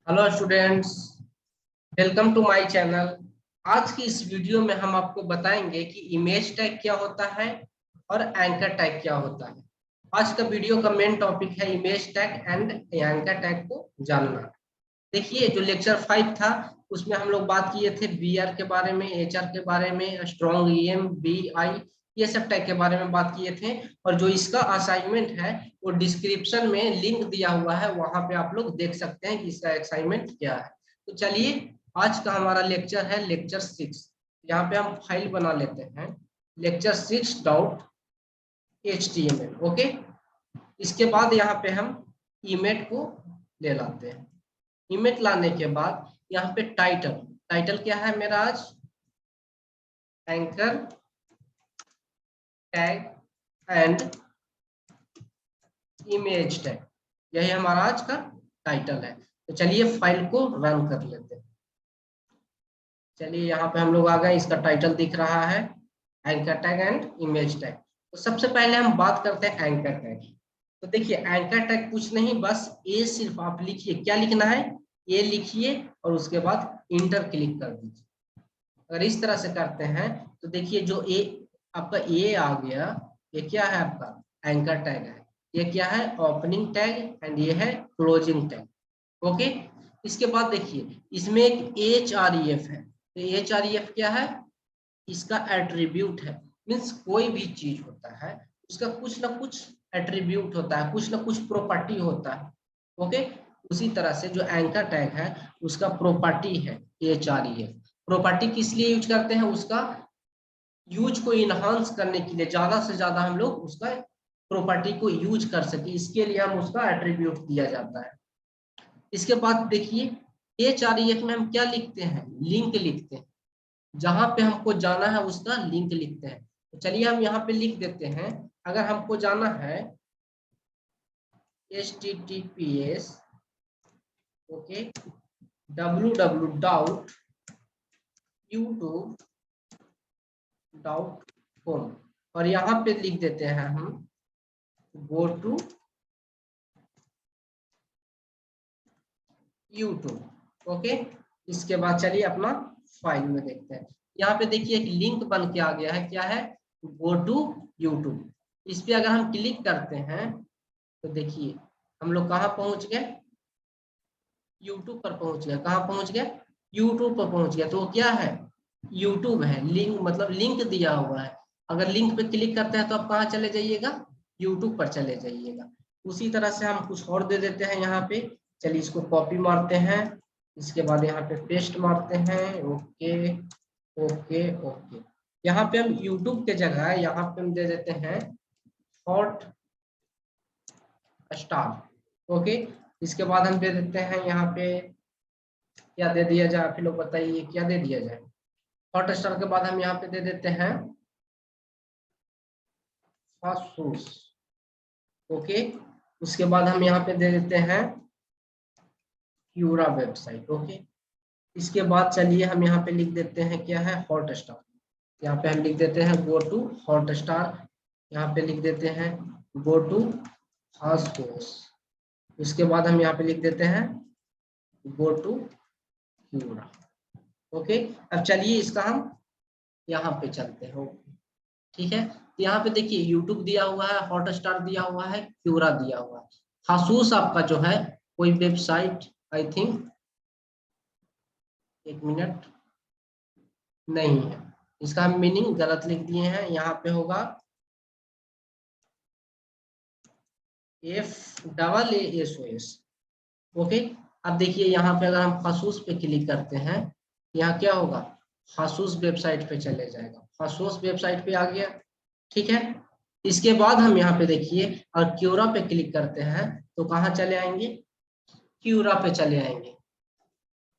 Hello students, welcome to my channel. आज की इस वीडियो में हम आपको बताएंगे कि इमेज टैग क्या होता है और एंकर टैग क्या होता है। आज का वीडियो का मेन टॉपिक है image tag and anchor tag को जानना। देखिए, जो लेक्चर 5 था उसमें हम लोग बात किए थे बीआर के बारे में, एचआर के बारे में, स्ट्रॉन्ग ईएम, बीआई, ये सब टैग के बारे में बात किए थे। और जो इसका असाइनमेंट है वो डिस्क्रिप्शन में लिंक दिया हुआ है, वहां पे आप लोग देख सकते हैं कि इसका असाइनमेंट क्या है। तो चलिए, आज का हमारा लेक्चर है लेक्चर 6। यहाँ पे हम फाइल बना लेते हैं लेक्चर 6.html। ओके, इसके बाद यहाँ पे हम इमेज को ले लाते हैं। इमेज लाने के बाद यहाँ पे टाइटल टाइटल क्या है मेरा आज? Anchor tag and image tag, यही हमारा आज का टाइटल है। तो चलिए फाइल को रन कर लेते हैं। चलिए, यहाँ पे हम लोग आ गए, इसका टाइटल दिख रहा है anchor tag and image tag. तो सबसे पहले हम बात करते हैं एंकर टैग। तो देखिए, एंकर टैग कुछ नहीं, बस ए सिर्फ आप लिखिए। क्या लिखना है? ए लिखिए और उसके बाद इंटर क्लिक कर दीजिए। अगर इस तरह से करते हैं तो देखिए, जो ए आपका ए आ गया, ये क्या है? आपका एंकर टैग है। ये क्या है? ओपनिंग टैग एंड ये है क्लोजिंग टैग। ओके, इसके बाद देखिए इसमें एक एच-आर-ई-एफ है। तो एच-आर-ई-एफ क्या है? इसका एट्रीब्यूट है। मीन्स कोई भी चीज होता है उसका कुछ ना कुछ एट्रीब्यूट होता है, कुछ ना कुछ प्रॉपर्टी होता है। ओके, उसी तरह से जो एंकर टैग है उसका प्रॉपर्टी है एच-आर-ई-एफ। प्रॉपर्टी किस लिए यूज करते हैं? उसका यूज को इनहांस करने के लिए, ज्यादा से ज्यादा हम लोग उसका प्रॉपर्टी को यूज कर सके, इसके लिए हम उसका एट्रीब्यूट दिया जाता है। इसके बाद देखिए, एच-आर-ई-एफ में हम क्या लिखते हैं? लिंक लिखते हैं। जहां पे हमको जाना है उसका लिंक लिखते हैं। तो चलिए हम यहाँ पे लिख देते हैं, अगर हमको जाना है https ओके www.youtube.com और यहाँ पे लिख देते हैं हम गो टू यूट्यूब। ओके, इसके बाद चलिए अपना फाइल में देखते हैं। यहाँ पे देखिए एक लिंक बन के आ गया है। क्या है? Go to YouTube. इस पे अगर हम क्लिक करते हैं तो देखिए हम लोग कहाँ पहुंच गए? यूट्यूब पर पहुंच गए। कहाँ पहुंच गए? यूट्यूब पर पहुंच गया। तो वो क्या है? यूट्यूब है। लिंक मतलब लिंक दिया हुआ है। अगर लिंक पे क्लिक करते हैं तो आप कहाँ चले जाइएगा? यूट्यूब पर चले जाइएगा। उसी तरह से हम कुछ और दे देते हैं यहाँ पे। चलिए इसको कॉपी मारते हैं, इसके बाद यहाँ पे पेस्ट मारते हैं। ओके ओके ओके, यहाँ पे हम यूट्यूब के जगह यहाँ पे हम दे देते हैं हॉट स्टार। ओके, इसके बाद हम दे देते हैं यहाँ पे, क्या दे दिया जाए? आप लोग बताइए क्या दे दिया जाए? हॉट स्टार के बाद हम यहाँ पे दे देते हैं फासूस। ओके, उसके बाद हम यहाँ पे दे देते हैं क्यूरा वेबसाइट। ओके, इसके बाद चलिए हम यहाँ पे लिख देते हैं क्या है? Hot star. यहाँ पे हम लिख देते हैं गो टू हॉट स्टार। यहाँ पे लिख देते हैं गो टू फासूस। इसके बाद हम यहाँ पे लिख देते हैं गो टू क्यूरा। ओके, अब चलिए इसका हम यहाँ पे चलते हैं। ठीक है, तो यहाँ पे देखिए यूट्यूब दिया हुआ है, हॉट स्टार दिया हुआ है, क्यूरा दिया हुआ है। फासूस आपका जो है कोई वेबसाइट, आई थिंक, एक मिनट, नहीं है। इसका हम मीनिंग गलत लिख दिए हैं। यहाँ पे होगा FAASOS। ओके, अब देखिए यहाँ पे अगर हम फासूस पे क्लिक करते हैं, यहाँ क्या होगा? फासूस वेबसाइट पे चले जाएगा। फासूस वेबसाइट पे आ गया। ठीक है, इसके बाद हम यहाँ पे देखिए और क्यूरा पे क्लिक करते हैं तो कहाँ चले आएंगे? क्यूरा पे चले आएंगे।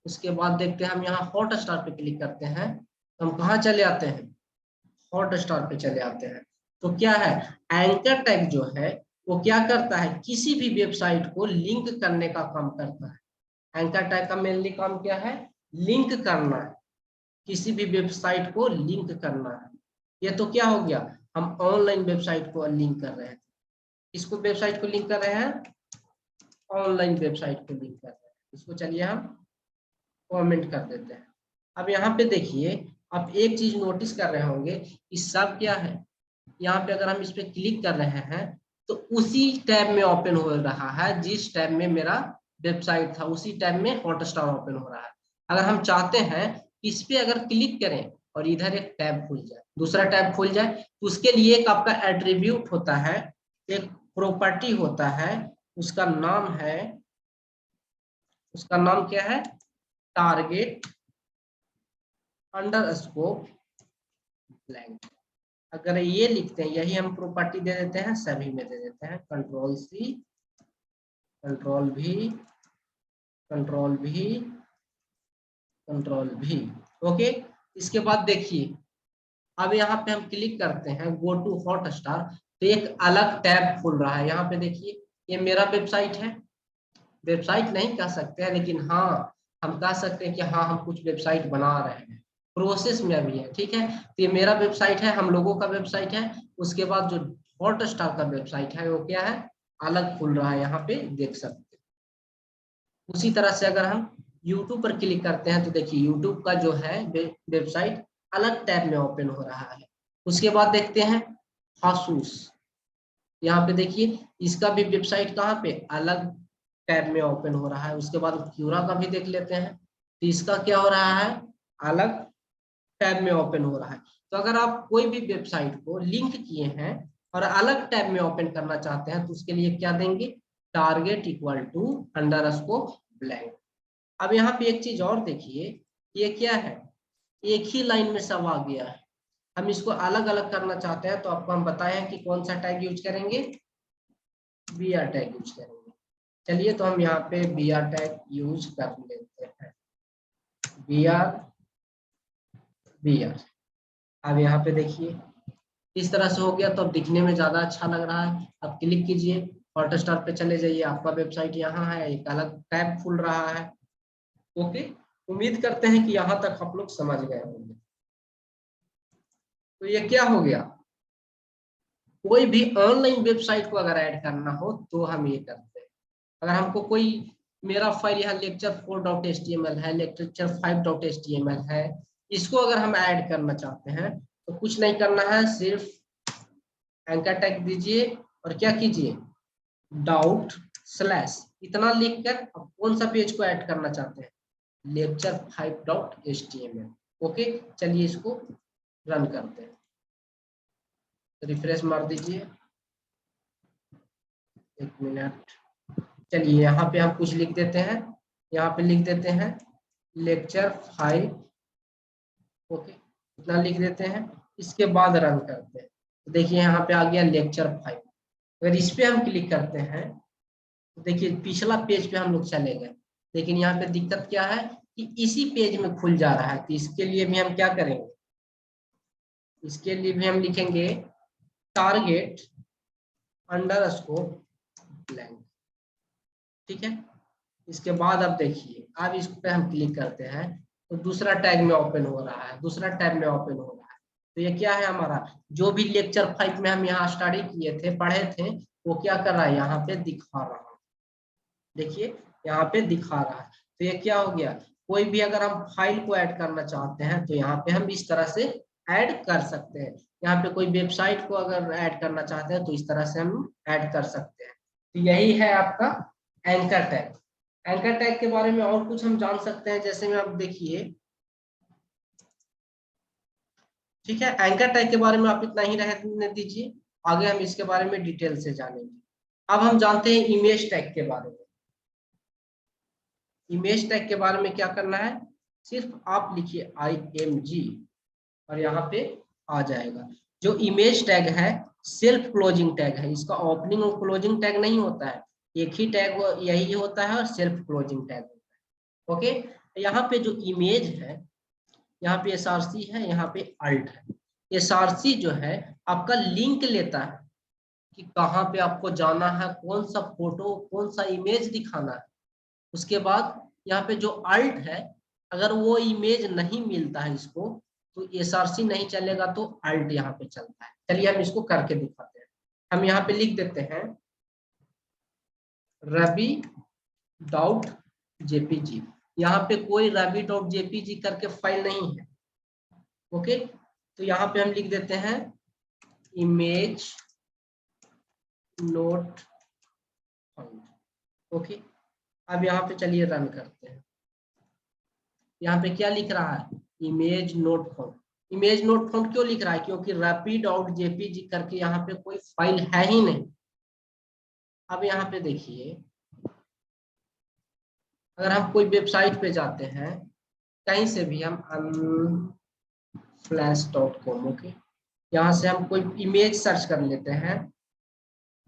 उसके बाद देखते हैं हम यहाँ हॉट स्टार पे क्लिक करते हैं तो हम कहाँ चले आते हैं? हॉट स्टार पे चले आते हैं। तो क्या है? एंकर टैग जो है वो क्या करता है? किसी भी वेबसाइट को लिंक करने का काम करता है। एंकर टैग का मेनली काम क्या है? लिंक करना है, किसी भी वेबसाइट को लिंक करना है। ये तो क्या हो गया? हम ऑनलाइन वेबसाइट को लिंक कर रहे हैं। किसको वेबसाइट को लिंक कर रहे हैं? ऑनलाइन वेबसाइट को लिंक कर रहे हैं। इसको चलिए हम कमेंट कर देते हैं। अब यहाँ पे देखिए, आप एक चीज नोटिस कर रहे होंगे कि सब क्या है, यहाँ पे अगर हम इस पे क्लिक कर रहे हैं तो उसी टैब में ओपन हो रहा है जिस टैब में मेरा वेबसाइट था, उसी टैब में हॉटस्टार ओपन हो रहा है। अगर हम चाहते हैं इस पे अगर क्लिक करें और इधर एक टैब खुल जाए, दूसरा टैब खुल जाए, तो उसके लिए एक आपका एट्रीब्यूट होता है, एक प्रॉपर्टी होता है, उसका नाम है, उसका नाम क्या है, टारगेट अंडरस्कोर ब्लैंक। अगर ये लिखते हैं, यही हम प्रॉपर्टी दे देते हैं, सभी में दे देते हैं, कंट्रोल सी, कंट्रोल भी, कंट्रोल भी, कंट्रोल भी। ओके, इसके बाद देखिए, अब यहाँ पे हम क्लिक करते हैं गो टू हॉटस्टार, तो एक अलग टैब खुल रहा है। यहाँ पे देखिए, ये मेरा वेबसाइट है, वेबसाइट नहीं कह सकते हैं, लेकिन हाँ हम कह सकते हैं कि हाँ हम कुछ वेबसाइट बना रहे हैं, प्रोसेस में अभी है, ठीक है। तो ये मेरा वेबसाइट है, हम लोगों का वेबसाइट है। उसके बाद जो हॉटस्टार का वेबसाइट है वो क्या है, अलग खुल रहा है, यहाँ पे देख सकते हैं। उसी तरह से अगर हम YouTube पर क्लिक करते हैं तो देखिए YouTube का जो है वेबसाइट अलग टैब में ओपन हो रहा है। उसके बाद देखते हैं हासूस, यहाँ पे देखिए इसका भी वेबसाइट कहाँ पे अलग टैब में ओपन हो रहा है। उसके बाद क्यूरा का भी देख लेते हैं, तो इसका क्या हो रहा है, अलग टैब में ओपन हो रहा है। तो अगर आप कोई भी वेबसाइट को लिंक किए हैं और अलग टैब में ओपन करना चाहते हैं तो उसके लिए क्या देंगे, target equal to underscore blank. अब यहाँ पे एक चीज और देखिए, ये क्या है, एक ही लाइन में सब आ गया है। हम इसको अलग अलग करना चाहते हैं तो आपको हम बताए हैं कि कौन सा टैग यूज करेंगे, br टैग यूज करेंगे। चलिए तो हम यहाँ पे br टैग यूज कर लेते हैं, br। अब यहाँ पे देखिए इस तरह से हो गया, तो अब दिखने में ज्यादा अच्छा लग रहा है। अब क्लिक कीजिए, हॉटस्टार पे चले जाइए, आपका वेबसाइट यहाँ है, एक अलग टैब खुल रहा है। ओके, उम्मीद करते हैं कि यहाँ तक आप लोग समझ गए होंगे। तो ये क्या हो गया, कोई भी ऑनलाइन वेबसाइट को अगर ऐड करना हो तो हम ये करते हैं। अगर हमको कोई, मेरा फाइल यहाँ lecture4.html है, lecture5.html है, इसको अगर हम ऐड करना चाहते हैं तो कुछ नहीं करना है, सिर्फ एंकर टैग दीजिए और क्या कीजिए, डाउट स्लैश इतना लिखकर अब कौन सा पेज को ऐड करना चाहते हैं, lecture5.html। ओके, चलिए इसको रन करते हैं, रिफ्रेश मार दीजिए, एक मिनट। चलिए यहाँ पे हम कुछ लिख देते हैं, यहाँ पे लिख देते हैं lecture5, ओके इतना लिख देते हैं। इसके बाद रन करते हैं, तो देखिए यहाँ पे आ गया lecture5। अगर इस पे हम क्लिक करते हैं तो देखिए पिछला पेज पे हम लोग चले गए, लेकिन यहाँ पे दिक्कत क्या है कि इसी पेज में खुल जा रहा है। तो इसके लिए भी हम क्या करेंगे, इसके लिए भी हम लिखेंगे टारगेट अंडरस्कोर ब्लैंक, ठीक है। इसके बाद अब देखिए, अब इस पे हम क्लिक करते हैं तो दूसरा टैग में ओपन हो रहा है, दूसरा टैब में ओपन हो रहा है। तो ये क्या है, हमारा जो भी lecture5 में हम यहाँ स्टडी किए थे, पढ़े थे, वो क्या कर रहा है, यहाँ पे दिखा रहा है। देखिए यहाँ पे दिखा रहा है। तो ये क्या हो गया, कोई भी अगर हम फाइल को ऐड करना चाहते हैं तो यहाँ पे हम इस तरह से ऐड कर सकते हैं। यहाँ पे कोई वेबसाइट को अगर ऐड करना चाहते हैं तो इस तरह से हम ऐड कर सकते हैं। तो यही है आपका एंकर टैग। एंकर टैग के बारे में और कुछ हम जान सकते हैं, जैसे में आप देखिए, ठीक है, एंकर टैग के बारे में आप इतना ही रहने दीजिए, आगे हम इसके बारे में डिटेल से जानेंगे। अब हम जानते हैं इमेज टैग के बारे में। इमेज टैग के बारे में क्या करना है, सिर्फ आप लिखिए IMG और यहाँ पे आ जाएगा। जो इमेज टैग है सेल्फ क्लोजिंग टैग है, इसका ओपनिंग और क्लोजिंग टैग नहीं होता है, एक ही टैग यही होता है और सेल्फ क्लोजिंग टैग होता है। ओके, यहाँ पे जो इमेज है, यहाँ पे SRC है, यहाँ पे अल्ट है। SRC जो है आपका लिंक लेता है कि कहाँ पे आपको जाना है, कौन सा फोटो, कौन सा इमेज दिखाना है। उसके बाद यहाँ पे जो अल्ट है, अगर वो इमेज नहीं मिलता है इसको तो SRC नहीं चलेगा, तो अल्ट यहाँ पे चलता है। चलिए हम इसको करके दिखाते हैं। हम यहाँ पे लिख देते हैं रवि डाउट जेपीजी। यहाँ पे कोई rabi.jpg करके फाइल नहीं है। ओके, तो यहाँ पे हम लिख देते हैं इमेज नोट फाउंड। ओके, अब यहाँ पे चलिए रन करते हैं। यहाँ पे क्या लिख रहा है, image not found. Image not found क्यों लिख रहा है, क्योंकि rapid.jpg करके यहाँ पे कोई फाइल है ही नहीं। अब यहाँ पे देखिए, अगर हम कोई वेबसाइट पे जाते हैं कहीं से भी, हम unflash.com, ओके, यहाँ से हम कोई इमेज सर्च कर लेते हैं,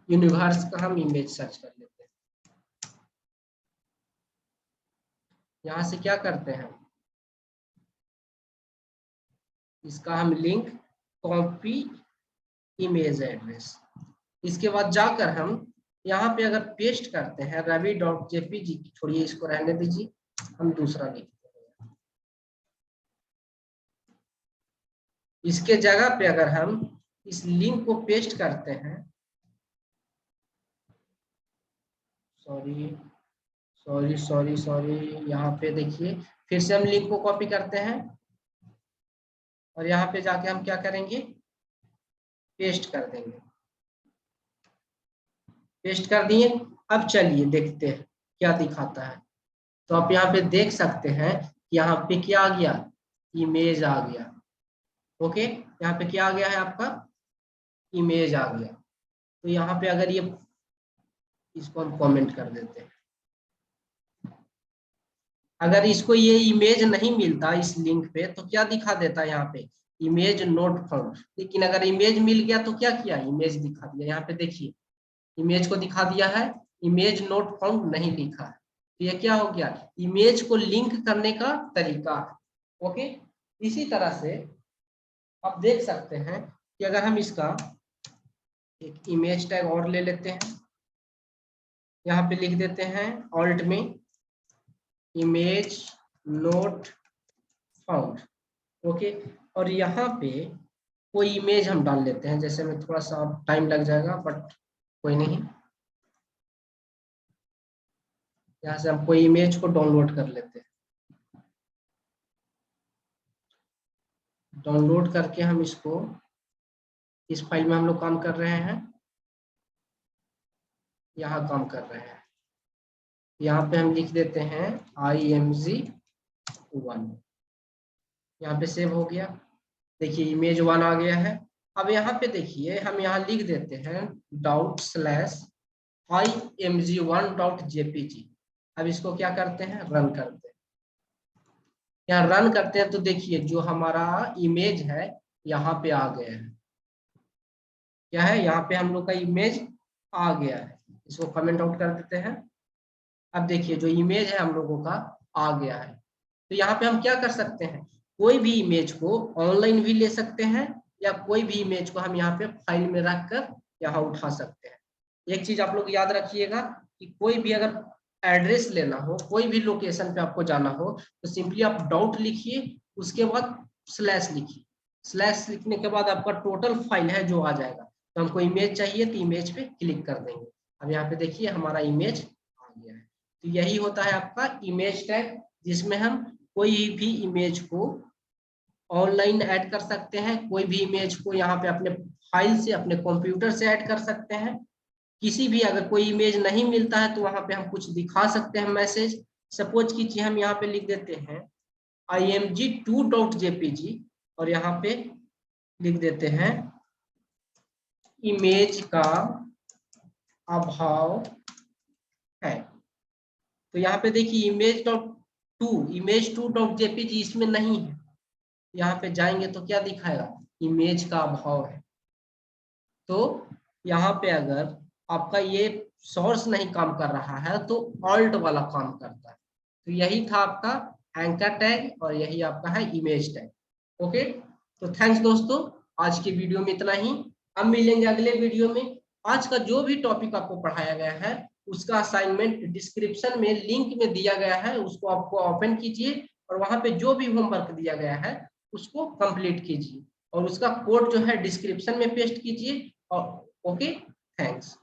यूनिवर्स का हम इमेज सर्च कर लेते हैं। यहाँ से क्या करते हैं, इसका हम लिंक कॉपी इमेज एड्रेस, इसके बाद जाकर हम यहाँ पे अगर पेस्ट करते हैं rabi.jpg, छोड़िए इसको रहने दीजिए, हम दूसरा लिखते हैं। इसके जगह पे अगर हम इस लिंक को पेस्ट करते हैं, सॉरी, यहाँ पे देखिए, फिर से हम लिंक को कॉपी करते हैं और यहाँ पे जाके हम क्या करेंगे, पेस्ट कर देंगे। पेस्ट कर दिए। अब चलिए देखते हैं क्या दिखाता है। तो आप यहाँ पे देख सकते हैं, यहाँ पे क्या आ गया, इमेज आ गया। ओके, यहाँ पे क्या आ गया है आपका, इमेज आ गया। तो यहाँ पे अगर ये, इसको हम कमेंट कर देते हैं। अगर इसको ये इमेज नहीं मिलता इस लिंक पे तो क्या दिखा देता है यहाँ पे, इमेज नोट फाउंड। लेकिन अगर इमेज मिल गया तो क्या किया, इमेज दिखा दिया। यहाँ पे देखिए, इमेज को दिखा दिया है, इमेज नोट फाउंड नहीं लिखा है। तो ये क्या हो गया, इमेज को लिंक करने का तरीका है। ओके, इसी तरह से आप देख सकते हैं कि अगर हम इसका एक इमेज टैग और ले लेते हैं, यहाँ पे लिख देते हैं ऑल्ट में इमेज नोट फाउंड। ओके, और यहाँ पे कोई इमेज हम डाल लेते हैं, जैसे में थोड़ा सा टाइम लग जाएगा बट कोई नहीं। यहाँ से हम कोई इमेज को डाउनलोड कर लेते हैं। डाउनलोड करके हम इसको, इस फाइल में हम लोग काम कर रहे हैं, यहाँ काम कर रहे हैं। यहाँ पे हम लिख देते हैं img1, यहाँ पे सेव हो गया। देखिए इमेज 1 आ गया है। अब यहाँ पे देखिए, हम यहाँ लिख देते हैं ./img1.jpg। अब इसको क्या करते हैं, रन करते हैं। यहाँ रन करते हैं तो देखिए जो हमारा इमेज है यहाँ पे आ गया है। क्या है, यहाँ पे हम लोग का इमेज आ गया है। इसको कमेंट आउट कर देते हैं। अब देखिए जो इमेज है हम लोगों का आ गया है। तो यहाँ पे हम क्या कर सकते हैं, कोई भी इमेज को ऑनलाइन भी ले सकते हैं, या कोई भी इमेज को हम यहाँ पे फाइल में रख कर यहाँ उठा सकते हैं। एक चीज आप लोग याद रखिएगा कि कोई भी अगर एड्रेस लेना हो, कोई भी लोकेशन पे आपको जाना हो, तो सिंपली आप डॉट लिखिए, उसके बाद स्लैश लिखिए। स्लैश लिखने के बाद आपका टोटल फाइल है जो आ जाएगा। तो हमको इमेज चाहिए तो इमेज पे क्लिक कर देंगे। अब यहाँ पे देखिए हमारा इमेज आ गया है। तो यही होता है आपका इमेज टैग, जिसमें हम कोई भी इमेज को ऑनलाइन ऐड कर सकते हैं, कोई भी इमेज को यहाँ पे अपने फाइल से, अपने कंप्यूटर से ऐड कर सकते हैं। किसी भी अगर कोई इमेज नहीं मिलता है तो वहां पे हम कुछ दिखा सकते हैं मैसेज। सपोज कीजिए हम यहाँ पे लिख देते हैं img2.jpg और यहाँ पे लिख देते हैं इमेज का अभाव है। तो यहाँ पे देखिए image2.jpg इसमें नहीं है। यहाँ पे जाएंगे तो क्या दिखाएगा, इमेज का अभाव है। तो यहाँ पे अगर आपका ये सोर्स नहीं काम कर रहा है तो ऑल्ट वाला काम करता है। तो यही था आपका एंकर टैग और यही आपका है इमेज टैग। ओके, तो थैंक्स दोस्तों, आज की वीडियो में इतना ही। हम मिलेंगे अगले वीडियो में। आज का जो भी टॉपिक आपको पढ़ाया गया है उसका असाइनमेंट डिस्क्रिप्शन में लिंक में दिया गया है, उसको आपको ओपन कीजिए और वहां पे जो भी होमवर्क दिया गया है उसको कंप्लीट कीजिए और उसका कोड जो है डिस्क्रिप्शन में पेस्ट कीजिए। और ओके, थैंक्स।